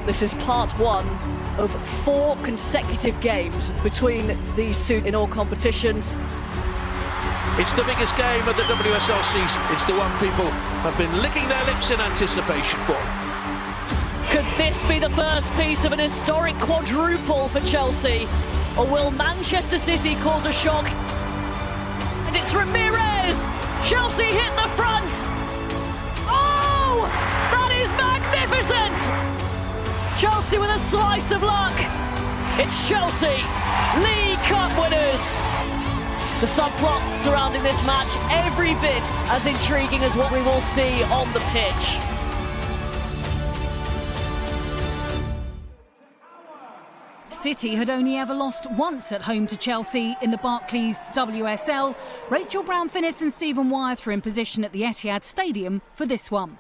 This is part one of 4 consecutive games between these two in all competitions. It's the biggest game of the WSL season. It's the one people have been licking their lips in anticipation for. Could this be the first piece of an historic quadruple for Chelsea? Or will Manchester City cause a shock? And it's Ramirez! Chelsea hit the front! Oh! That is magnificent! Chelsea with a slice of luck. It's Chelsea, League Cup winners. The subplots surrounding this match every bit as intriguing as what we will see on the pitch. City had only ever lost once at home to Chelsea in the Barclays WSL. Rachel Brown-Finnis and Stephen Wyeth were in position at the Etihad Stadium for this one.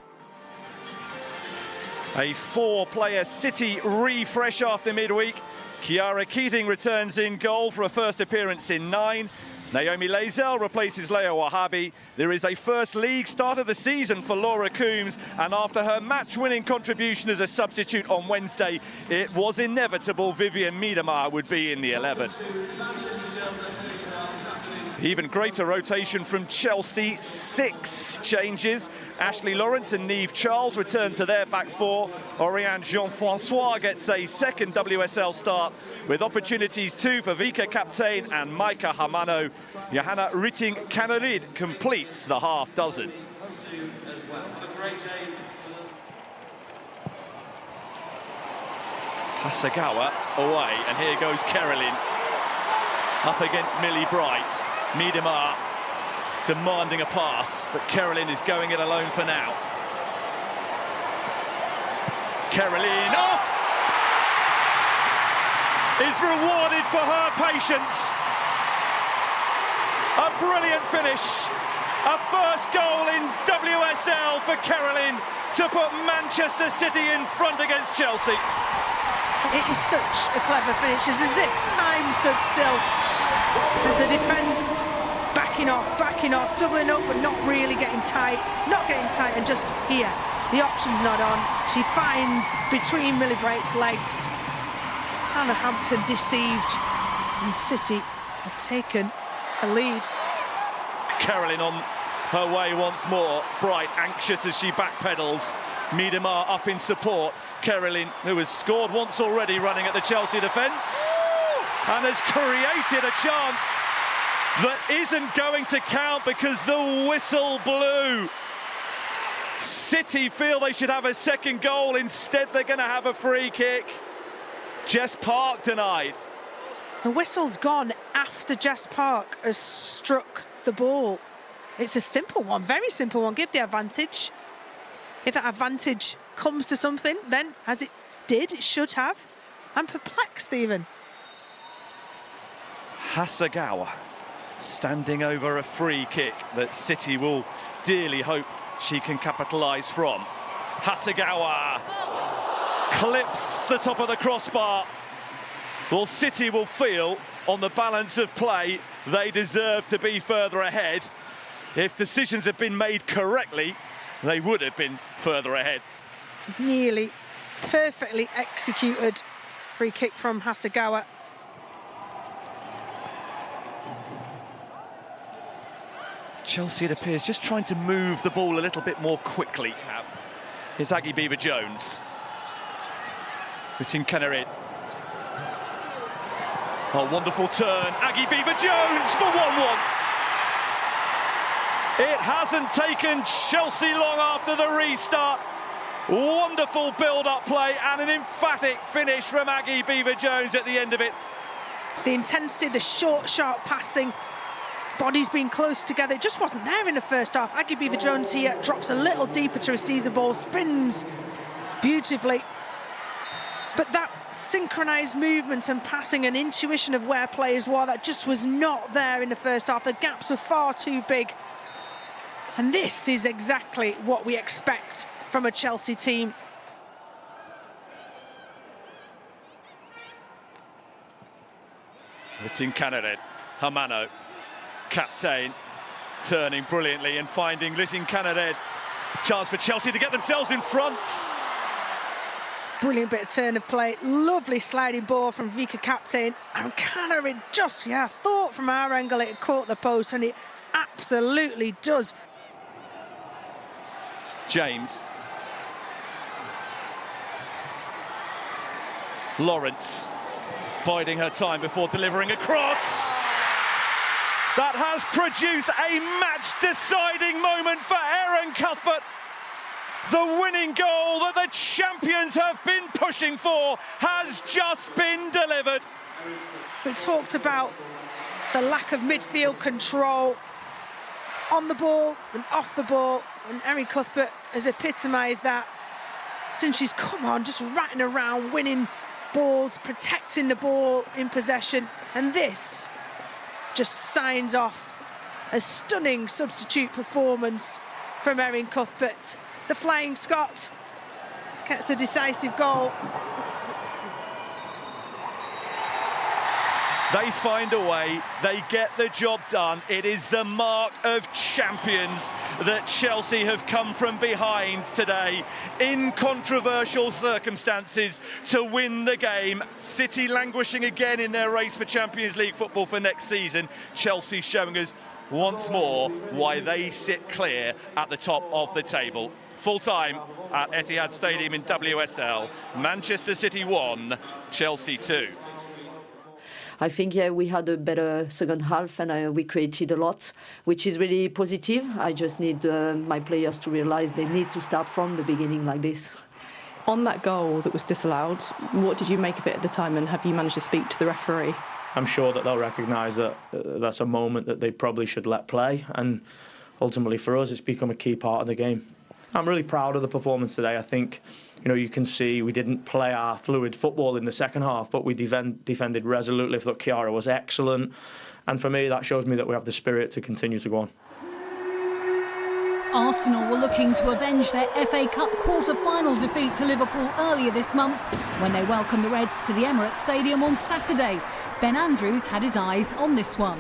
A 4-player City refresh after midweek. Kiara Keating returns in goal for a first appearance in 9. Naomi Lazel replaces Leo Wahabi. There is a first league start of the season for Laura Coombs, and after her match-winning contribution as a substitute on Wednesday, it was inevitable Vivian Miedema would be in the 11. Even greater rotation from Chelsea, 6 changes. Ashley Lawrence and Niamh Charles return to their back 4. Oriane Jean-Francois gets a second WSL start, with opportunities too for Vika Kaptein and Maika Hamano. Johanna Rytting-Kaneryd completes the half dozen. Hasegawa away, and here goes Kerolin up against Millie Bright. Miedema demanding a pass, but Kerolin is going it alone for now. Kerolin is rewarded for her patience. A brilliant finish. A first goal in WSL for Kerolin to put Manchester City in front against Chelsea. It is such a clever finish. It's as if time stood still. As the defence backing off, doubling up but not really getting tight, and just here, the option's not on. She finds between Millie Bright's legs. Hannah Hampton deceived, and City have taken a lead. Kerolin on her way once more. Bright anxious as she backpedals. Miedema up in support. Kerolin, who has scored once already running at the Chelsea defence, and has created a chance that isn't going to count because the whistle blew. City feel they should have a second goal. Instead, they're going to have a free kick. Jess Park denied. The whistle's gone after Jess Park has struck the ball. It's a simple one, very simple one. Give the advantage. If that advantage comes to something, then as it did, it should have. I'm perplexed, Stephen. Hasegawa standing over a free kick that City will dearly hope she can capitalise from. Hasegawa clips the top of the crossbar. Well, City will feel on the balance of play they deserve to be further ahead. If decisions had been made correctly, they would have been further ahead. Nearly perfectly executed free kick from Hasegawa. Chelsea, it appears, just trying to move the ball a little bit more quickly. Here's Aggie Beever-Jones. Rytting-Kaneryd. Oh, wonderful turn. Aggie Beever-Jones for 1-1. It hasn't taken Chelsea long after the restart. Wonderful build-up play and an emphatic finish from Aggie Beever-Jones at the end of it. The intensity, the short, sharp passing, bodies being close together, it just wasn't there in the first half. Aggie Beever-Jones here drops a little deeper to receive the ball, spins beautifully. But that synchronised movement and passing and intuition of where players were, that just was not there in the first half. The gaps were far too big. And this is exactly what we expect from a Chelsea team. Rytting-Kaneryd, Hamano, Kaptein, turning brilliantly and finding Rytting-Kaneryd. Chance for Chelsea to get themselves in front. Brilliant bit of turn of play, lovely sliding ball from Vika captain, and kind of thought from our angle it caught the post, and it absolutely does. James. Lawrence biding her time before delivering a cross. That has produced a match-deciding moment for Erin Cuthbert. The winning goal that the champions have been pushing for has just been delivered. We talked about the lack of midfield control on the ball and off the ball, and Erin Cuthbert has epitomised that since she's come on, just ratting around, winning balls, protecting the ball in possession, and this just signs off a stunning substitute performance from Erin Cuthbert. The Flying Scot gets a decisive goal. They find a way, they get the job done. It is the mark of champions that Chelsea have come from behind today in controversial circumstances to win the game. City languishing again in their race for Champions League football for next season. Chelsea showing us once more why they sit clear at the top of the table. Full time at Etihad Stadium in WSL. Manchester City 1, Chelsea 2. I think, yeah, we had a better second half, and we created a lot, which is really positive. I just need my players to realise they need to start from the beginning like this. On that goal that was disallowed, what did you make of it at the time, and have you managed to speak to the referee? I'm sure that they'll recognise that that's a moment that they probably should let play, and ultimately for us it's become a key part of the game. I'm really proud of the performance today. I think, you know, you can see we didn't play our fluid football in the second half, but we defended resolutely. I thought Chiara was excellent, and for me that shows me that we have the spirit to continue to go on. Arsenal were looking to avenge their FA Cup quarter-final defeat to Liverpool earlier this month when they welcomed the Reds to the Emirates Stadium on Saturday. Ben Andrews had his eyes on this one.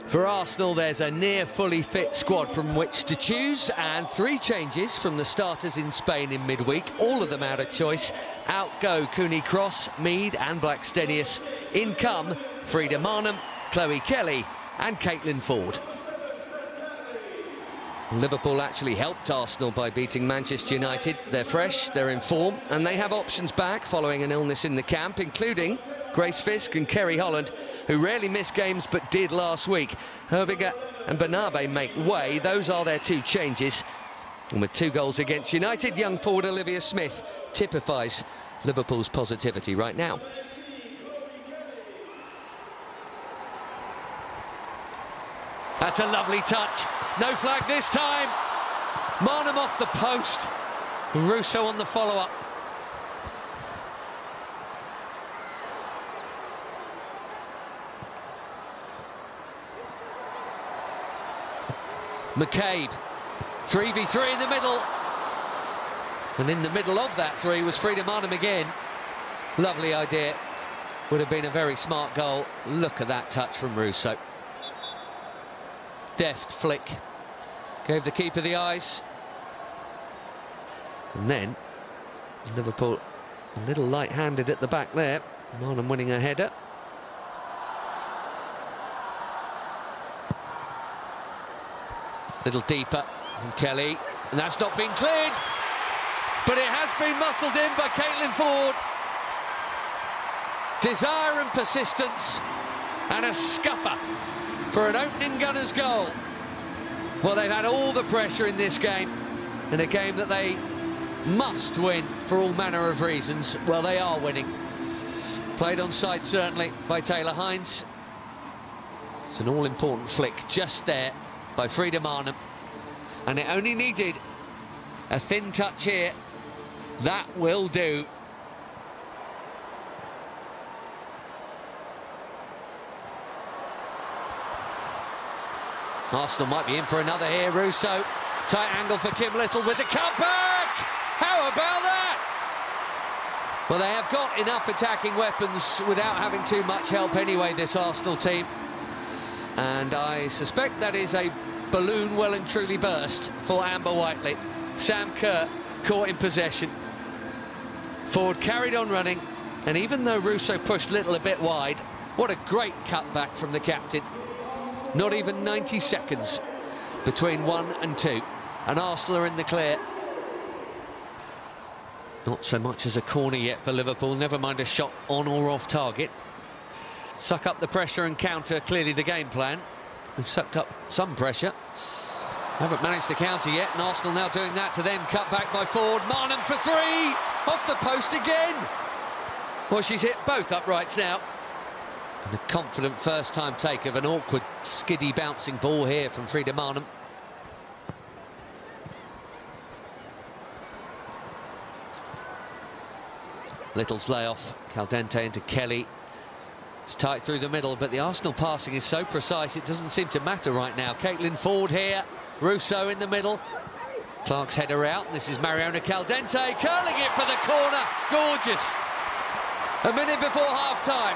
For Arsenal, there's a near fully fit squad from which to choose, and 3 changes from the starters in Spain in midweek, all of them out of choice. Out go Cooney Cross, Mead and Blackstenius. In come Frida Marnham, Chloe Kelly and Caitlin Ford. Liverpool actually helped Arsenal by beating Manchester United. They're fresh, they're in form, and they have options back following an illness in the camp, including Grace Fisk and Kerry Holland, who rarely miss games but did last week. Herbiger and Bernabe make way. Those are their 2 changes. And with 2 goals against United, young forward Olivia Smith typifies Liverpool's positivity right now. That's a lovely touch. No flag this time. Marnham off the post. Russo on the follow-up. McCabe, 3v3 in the middle, and in the middle of that 3 was Frida Marnham again. Lovely idea, would have been a very smart goal. Look at that touch from Russo. Deft flick, gave the keeper the eyes, and then Liverpool a little light-handed at the back there. Marnham winning a header. Little deeper from Kelly, and that's not been cleared, but it has been muscled in by Caitlin Ford. Desire and persistence, and a scupper for an opening gunner's goal. Well, they've had all the pressure in this game, in a game that they must win for all manner of reasons. Well, they are winning. Played on side certainly by Taylor Hines. It's an all-important flick just there by Frida Marnham, and it only needed a thin touch here. That will do. Arsenal might be in for another here. Russo, tight angle for Kim Little with the cutback. How about that? Well, they have got enough attacking weapons without having too much help anyway, this Arsenal team. And I suspect that is a balloon well and truly burst for Amber Whiteley. Sam Kerr caught in possession. Ford carried on running, and even though Russo pushed Little a bit wide, what a great cutback from the captain. Not even 90 seconds between 1 and 2, and Arsenal are in the clear. Not so much as a corner yet for Liverpool, never mind a shot on or off target. Suck up the pressure and counter, clearly the game plan. They've sucked up some pressure. Haven't managed to counter yet, and Arsenal now doing that to then cut back by Ford. Marnham for 3! Off the post again! Well, she's hit both uprights now. And a confident first-time take of an awkward, skiddy, bouncing ball here from Frida Marnham. Little's layoff, Caldente into Kelly. It's tight through the middle, but the Arsenal passing is so precise it doesn't seem to matter right now. Caitlin Ford here, Russo in the middle. Clark's header out, this is Mariona Caldente, curling it for the corner, gorgeous. A minute before half-time,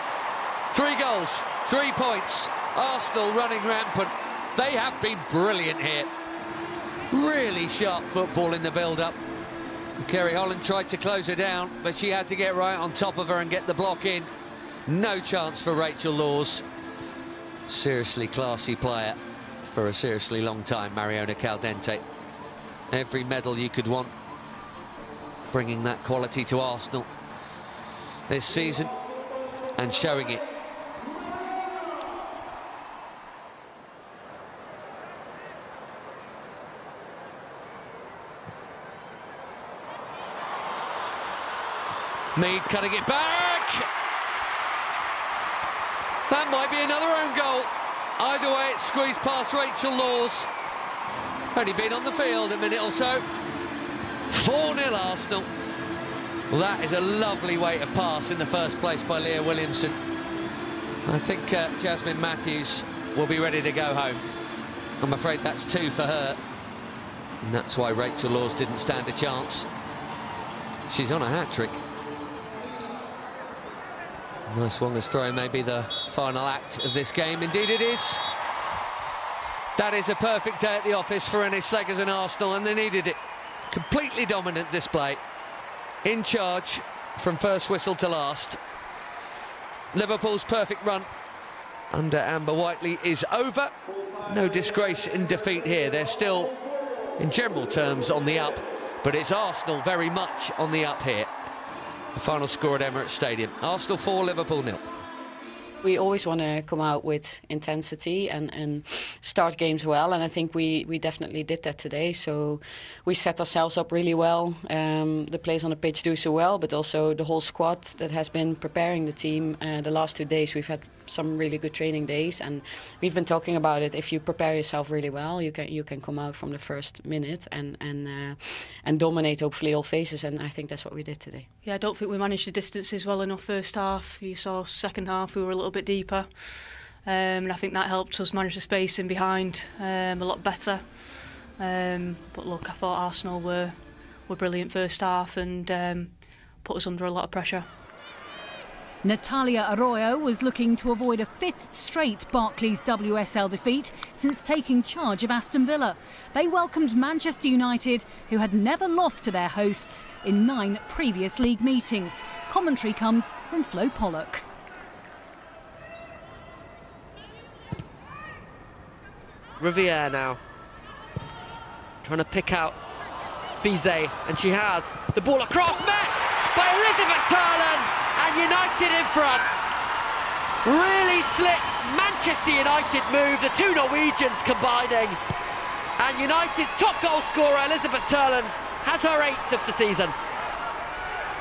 3 goals, 3 points, Arsenal running rampant. They have been brilliant here. Really sharp football in the build-up. Kerry Holland tried to close her down, but she had to get right on top of her and get the block in. No chance for Rachel Laws. Seriously classy player for a seriously long time, Mariona Caldente. Every medal you could want, bringing that quality to Arsenal this season and showing it. Mead cutting it back. That might be another own goal. Either way, it's squeezed past Rachel Laws. Only been on the field a minute or so. 4-0 Arsenal. Well, that is a lovely way to pass in the first place by Leah Williamson. I think Jasmine Matthews will be ready to go home. I'm afraid that's 2 for her. And that's why Rachel Laws didn't stand a chance. She's on a hat-trick. Nice Wonga's throw, maybe the final act of this game. Indeed it is. That is a perfect day at the office for Ennis Sleggers and Arsenal, and they needed it. Completely dominant display. In charge from first whistle to last. Liverpool's perfect run under Amber Whiteley is over. No disgrace in defeat here. They're still, in general terms, on the up, but it's Arsenal very much on the up here. The final score at Emirates Stadium. Arsenal 4, Liverpool 0. We always want to come out with intensity and start games well, and I think we definitely did that today. So we set ourselves up really well. The players on the pitch do so well, but also the whole squad that has been preparing the team. The last 2 days we've had some really good training days, and we've been talking about it. If you prepare yourself really well, you can come out from the first minute and dominate hopefully all phases, and I think that's what we did today. Yeah, I don't think we managed the distances well enough first half. You saw second half we were a little bit deeper, and I think that helped us manage the space in behind a lot better. But look, I thought Arsenal were brilliant first half and put us under a lot of pressure. Natalia Arroyo was looking to avoid a 5th straight Barclays WSL defeat since taking charge of Aston Villa. They welcomed Manchester United, who had never lost to their hosts in 9 previous league meetings. Commentary comes from Flo Pollock. Riviere now, trying to pick out Bizet, and she has. The ball across, met by Elizabeth Turland, and United in front. Really slick Manchester United move, the 2 Norwegians combining. And United's top goal scorer, Elizabeth Turland, has her 8th of the season.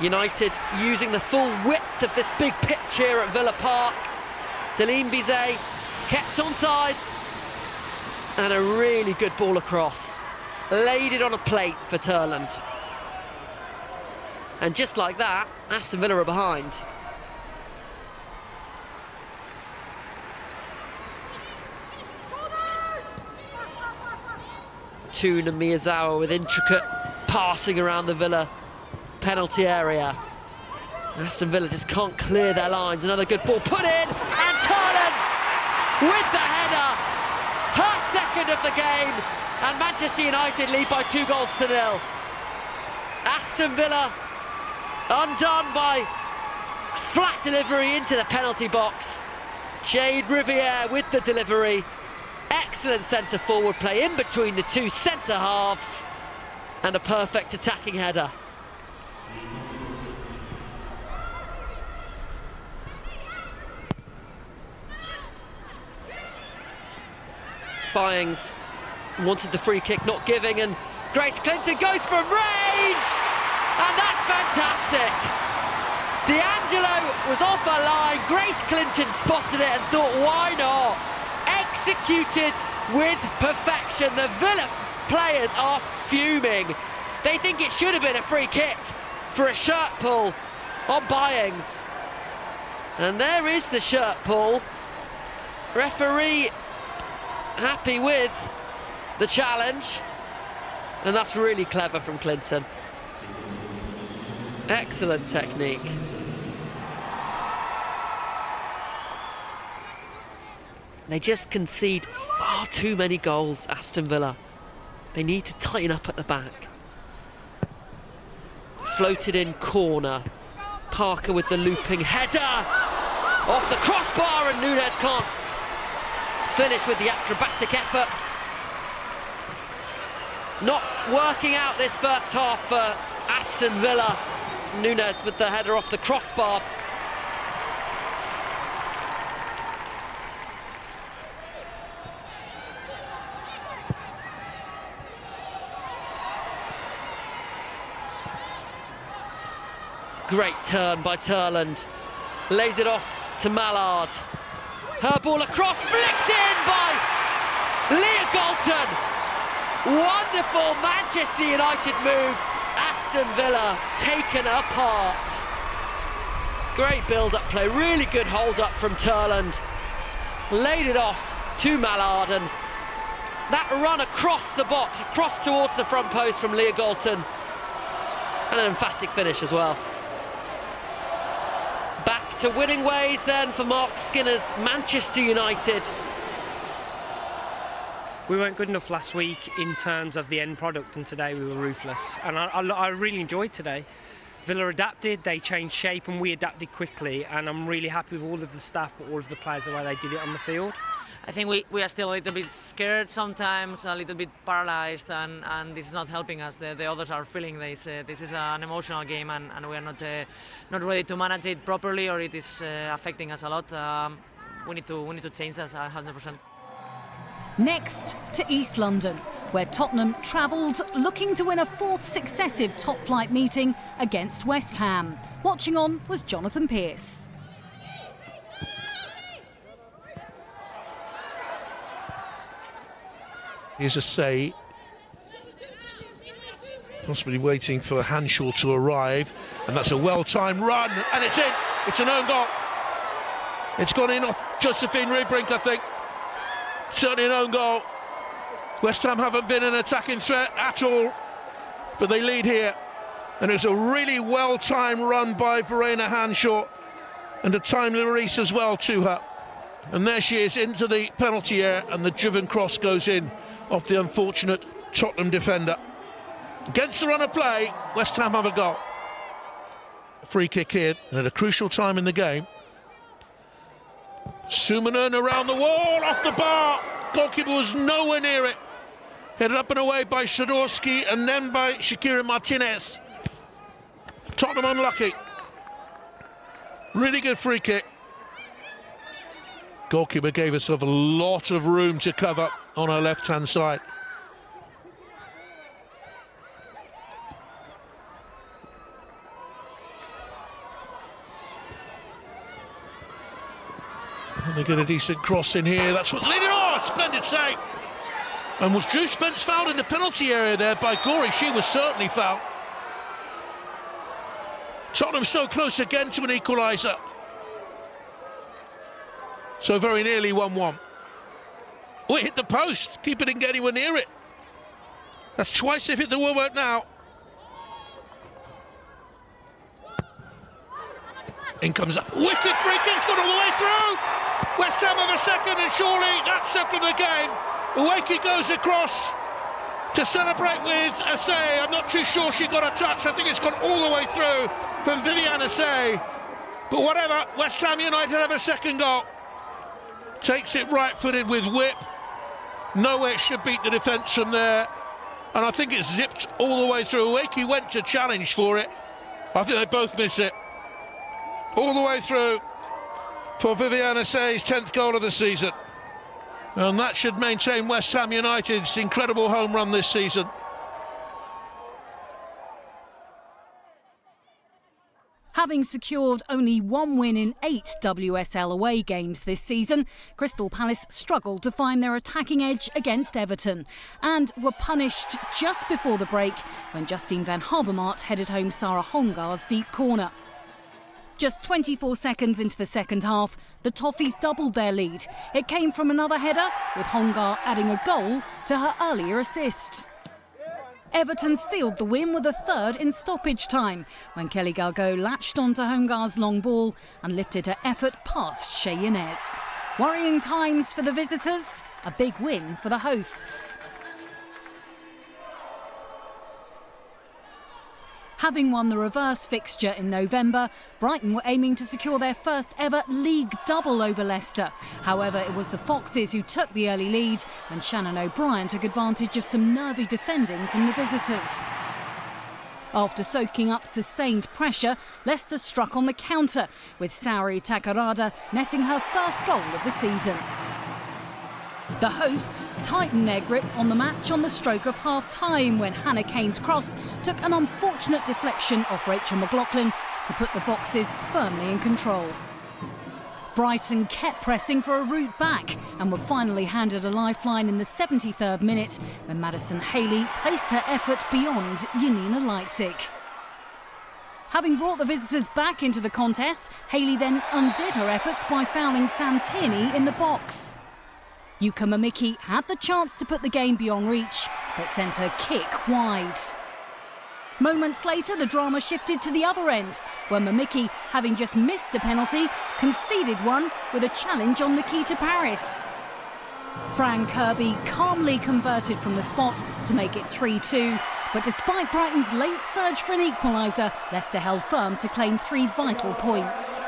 United using the full width of this big pitch here at Villa Park. Celine Bizet kept on side, and a really good ball across. Laid it on a plate for Turland. And just like that, Aston Villa are behind. Tuna Miyazawa with intricate passing around the Villa penalty area. Aston Villa just can't clear their lines. Another good ball put in, and Turland with the header. Her 2nd of the game, and Manchester United lead by 2 goals to 0. Aston Villa undone by a flat delivery into the penalty box. Jade Riviere with the delivery. Excellent centre forward play in between the two centre halves and a perfect attacking header. Byings wanted the free kick, not giving, and Grace Clinton goes from range, and that's fantastic. D'Angelo was off her line, Grace Clinton spotted it and thought, why not? Executed with perfection. The Villa players are fuming. They think it should have been a free kick for a shirt pull on Byings. And there is the shirt pull. Referee happy with the challenge, and that's really clever from Clinton. Excellent technique. They just concede far too many goals, Aston Villa. They need to tighten up at the back. Floated in corner. Parker with the looping header off the crossbar, and Nunes can't finish with the acrobatic effort. Not working out this first half for Aston Villa. Nunes with the header off the crossbar. Great turn by Turland. Lays it off to Mallard. Her ball across, flicked in by Leah Galton. Wonderful Manchester United move. Aston Villa taken apart. Great build-up play, really good hold-up from Turland. Laid it off to Mallard, and that run across the box, across towards the front post from Leah Galton. And an emphatic finish as well. Back to winning ways then for Mark Skinner's Manchester United. We weren't good enough last week in terms of the end product, and today we were ruthless. And I really enjoyed today. Villa adapted, they changed shape, and we adapted quickly. And I'm really happy with all of the staff, but all of the players, the way they did it on the field. I think we are still a little bit scared sometimes, a little bit paralyzed, and this is not helping us. The others are feeling this. This is an emotional game, and we are not ready to manage it properly, or it is affecting us a lot. We need to change that 100%. Next to East London, where Tottenham travelled looking to win a fourth successive top-flight meeting against West Ham. Watching on was Jonathan Pearce. Here's a say, possibly waiting for Hanshaw to arrive, and that's a well-timed run, and it's in. It's an own goal. It's gone in off Josephine Riebrink, I think. Certainly an own goal. West Ham haven't been an attacking threat at all, but they lead here, and it's a really well-timed run by Verena Hanshaw, and a timely release as well to her. And there she is into the penalty area, and the driven cross goes in off the unfortunate Tottenham defender. Against the run of play, West Ham have a goal. A free kick here, and at a crucial time in the game. Sumanen around the wall, off the bar. Goalkeeper was nowhere near it. Headed up and away by Sadorski, and then by Shakira Martinez. Tottenham unlucky. Really good free kick. Goalkeeper gave herself a lot of room to cover on her left-hand side. And they get a decent cross in here. That's what's leading. Oh, splendid save. And was Drew Spence fouled in the penalty area there by Gorey? She was certainly fouled. Tottenham so close again to an equaliser. So very nearly 1-1. Oh, it hit the post. Keeper didn't get anywhere near it. That's twice they've hit the woodwork now. In comes up. Wicked free kick. It's gone all the way through. West Ham have a second, and surely that's settled the game. Uweki goes across. to celebrate with Asay. I'm not too sure she got a touch. I think it's gone all the way through from Viviane Asay. But whatever, West Ham United have a second goal. Takes it right-footed with whip. No way it should beat the defence from there. And I think it's zipped all the way through. Wakey went to challenge for it. I think they both miss it. All the way through for Viviane Asay's 10th goal of the season. And that should maintain West Ham United's incredible home run this season. Having secured only one win in 8 WSL away games this season, Crystal Palace struggled to find their attacking edge against Everton and were punished just before the break when Justine van Havermaet headed home Sarah Hongar's deep corner. Just 24 seconds into the second half, the Toffees doubled their lead. It came from another header, with Hongar adding a goal to her earlier assist. Everton sealed the win with a third in stoppage time, when Kelly Gargaud latched onto Hongar's long ball and lifted her effort past Shea Yanez. Worrying times for the visitors, a big win for the hosts. Having won the reverse fixture in November, Brighton were aiming to secure their first ever league double over Leicester. However, it was the Foxes who took the early lead when Shannon O'Brien took advantage of some nervy defending from the visitors. After soaking up sustained pressure, Leicester struck on the counter, with Saori Takarada netting her first goal of the season. The hosts tightened their grip on the match on the stroke of half-time when Hannah Kane's cross took an unfortunate deflection off Rachel McLaughlin to put the Foxes firmly in control. Brighton kept pressing for a route back and were finally handed a lifeline in the 73rd minute when Madison Haley placed her effort beyond Janina Leitzig. Having brought the visitors back into the contest, Haley then undid her efforts by fouling Sam Tierney in the box. Yuka Mamiki had the chance to put the game beyond reach, but sent her kick wide. Moments later, the drama shifted to the other end, where Mamiki, having just missed a penalty, conceded one with a challenge on Nikita Paris. Fran Kirby calmly converted from the spot to make it 3-2, but despite Brighton's late surge for an equaliser, Leicester held firm to claim 3 vital points.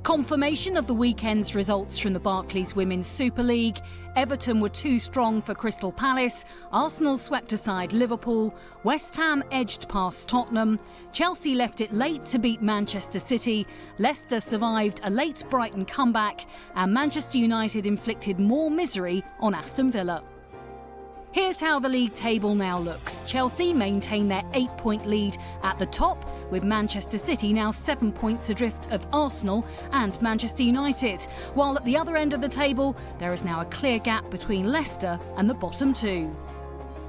Confirmation of the weekend's results from the Barclays Women's Super League. Everton were too strong for Crystal Palace. Arsenal swept aside Liverpool. West Ham edged past Tottenham. Chelsea left it late to beat Manchester City. Leicester survived a late Brighton comeback. And Manchester United inflicted more misery on Aston Villa. Here's how the league table now looks. Chelsea maintain their 8-point lead at the top, with Manchester City now 7 points adrift of Arsenal and Manchester United, while at the other end of the table there is now a clear gap between Leicester and the bottom 2.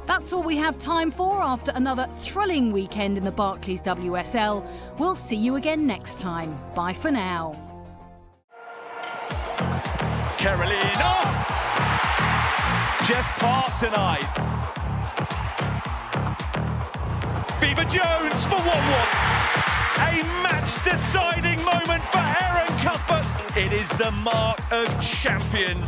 That's all we have time for after another thrilling weekend in the Barclays WSL. We'll see you again next time. Bye for now. Caroline, just parked tonight. Beaver Jones for 1-1. A match-deciding moment for Erin Cuthbert. It is the mark of champions.